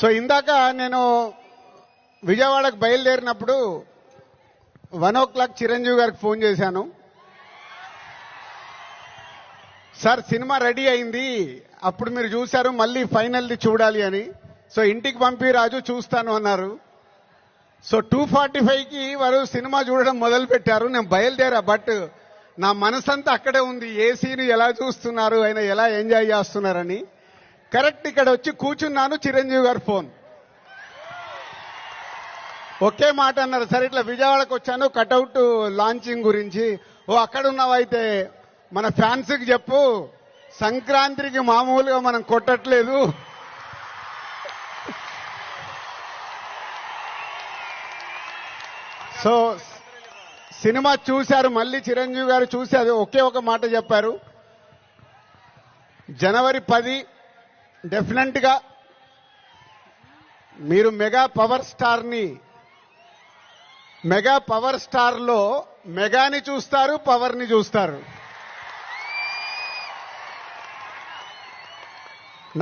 So ఇందాక నేను విజయవాడకు బయలుదేరినప్పుడు 1 o'clock చిరంజీవి గారికి ఫోన్ చేశాను. సార్ సినిమా రెడీ అయింది, అప్పుడు మీరు చూశారు, మళ్ళీ ఫైనల్ది చూడాలి అని. సో ఇంటికి పంపి రాజు చూస్తాను అన్నారు. సో 2:45కి వారు సినిమా చూడడం మొదలు పెట్టారు. నేను బయలుదేరా, బట్ నా మనసంతా అక్కడే ఉంది. ఏ సీన్ ఎలా చూస్తున్నారు, ఆయన ఎలా ఎంజాయ్ చేస్తున్నారని. కరెక్ట్ ఇక్కడ వచ్చి కూర్చున్నాను, చిరంజీవి గారు ఫోన్. ఒకే మాట అన్నారు, సరే ఇట్లా విజయవాడకు వచ్చాను కటౌట్ లాంచింగ్ గురించి. ఓ అక్కడ ఉన్నావైతే మన ఫ్యాన్స్కి చెప్పు, సంక్రాంతికి మామూలుగా మనం కొట్టట్లేదు, సో సినిమా చూశారు. మళ్ళీ చిరంజీవి గారు చూసి అది ఒకే ఒక మాట చెప్పారు, జనవరి 10 డెఫినెట్ గా మీరు మెగా పవర్ స్టార్ లో మెగాని చూస్తారు, పవర్ ని చూస్తారు.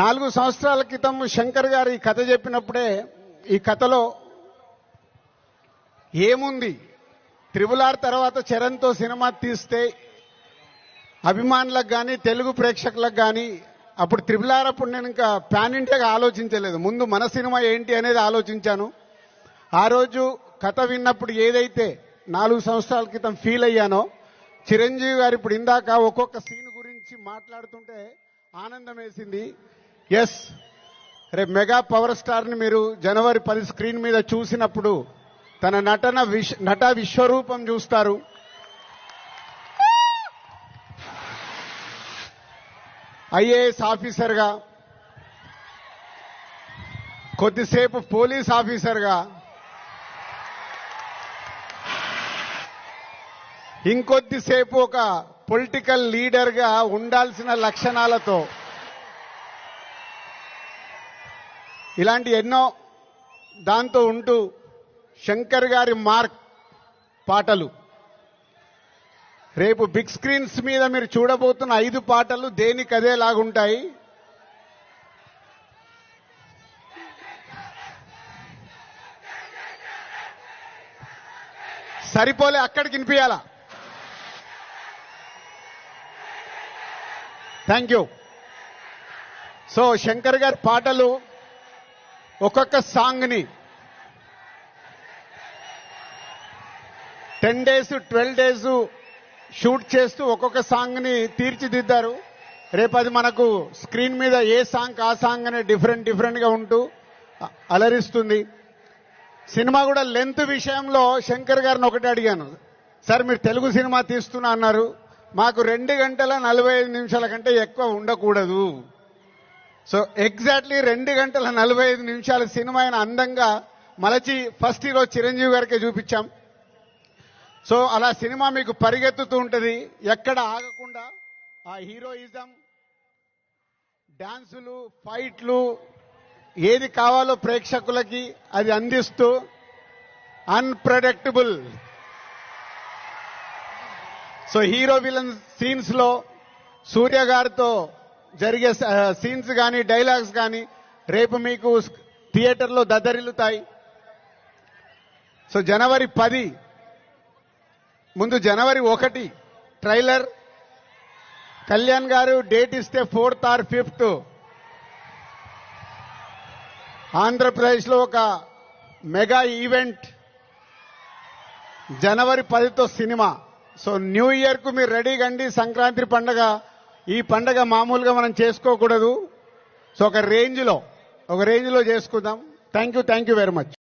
4 సంవత్సరాల క్రితం శంకర్ గారు ఈ కథ చెప్పినప్పుడే, ఈ కథలో ఏముంది, RRR తర్వాత చరణ్తో సినిమా తీస్తే అభిమానులకు కానీ తెలుగు ప్రేక్షకులకు కానీ, అప్పుడు RRR అప్పుడు నేను ఇంకా పాన్ ఇండియాగా ఆలోచించలేదు, ముందు మన సినిమా ఏంటి అనేది ఆలోచించాను. ఆ రోజు కథ విన్నప్పుడు ఏదైతే 4 సంవత్సరాల క్రితం ఫీల్ అయ్యానో, చిరంజీవి గారు ఇప్పుడు ఇందాక ఒక్కొక్క సీన్ గురించి మాట్లాడుతుంటే ఆనందం వేసింది. ఎస్, రేపు మెగా పవర్ స్టార్ని మీరు జనవరి 10 స్క్రీన్ మీద చూసినప్పుడు తన నట విశ్వరూపం చూస్తారు. ఐఏఎస్ ఆఫీసర్గా, కొద్దిసేపు పోలీస్ ఆఫీసర్గా, ఇంకొద్దిసేపు ఒక పొలిటికల్ లీడర్గా ఉండాల్సిన లక్షణాలతో, ఇలాంటి ఎన్నో దాంతో ఉంటూ శంకర్ గారి మార్క్ పాటలు, రేపు బిగ్ స్క్రీన్స్ మీద మీరు చూడబోతున్న 5 పాటలు దేనికదేలాగుంటాయి. సరిపోలే, అక్కడికి వినిపించాలా. Thank you. సో శంకర్ గారి పాటలు ఒక్కొక్క సాంగ్ని 10 days 12 days షూట్ చేస్తూ ఒక్కొక్క సాంగ్ని తీర్చిదిద్దారు. రేపు అది మనకు స్క్రీన్ మీద ఏ సాంగ్ ఆ సాంగ్ అనే డిఫరెంట్గా ఉంటూ అలరిస్తుంది. సినిమా కూడా లెంత్ విషయంలో శంకర్ గారిని ఒకటి అడిగాను, సార్ మీరు తెలుగు సినిమా తీస్తున్నా అన్నారు, మాకు 2 గంటల 45 నిమిషాల కంటే ఎక్కువ ఉండకూడదు. సో ఎగ్జాక్ట్లీ 2 గంటల 45 నిమిషాల సినిమా అయిన అందంగా మలచి ఫస్ట్ ఈరోజు చిరంజీవి గారికే చూపించాం. సో అలా సినిమా మీకు పరిగెత్తుతూ ఉంటుంది, ఎక్కడ ఆగకుండా ఆ హీరోయిజం, డాన్సులు, ఫైట్లు, ఏది కావాలో ప్రేక్షకులకి అది అందిస్తూ unpredictable. So hero villain scenes లో సూర్య గారితో జరిగే సీన్స్ కానీ డైలాగ్స్ కానీ రేపు మీకు థియేటర్లో దద్దరిల్లుతాయి. సో జనవరి 10 ముందు జనవరి 1 ట్రైలర్, కళ్యాణ్ గారు డేట్ ఇస్తే 4th or 5th ఆంధ్రప్రదేశ్లో ఒక మెగా ఈవెంట్, జనవరి 10తో సినిమా. సో న్యూ ఇయర్కు మీరు రెడీగా అండి. సంక్రాంతి పండగ, ఈ పండగ మామూలుగా మనం చేసుకోకూడదు. సో ఒక రేంజ్లో చేసుకుందాం. Thank you very much.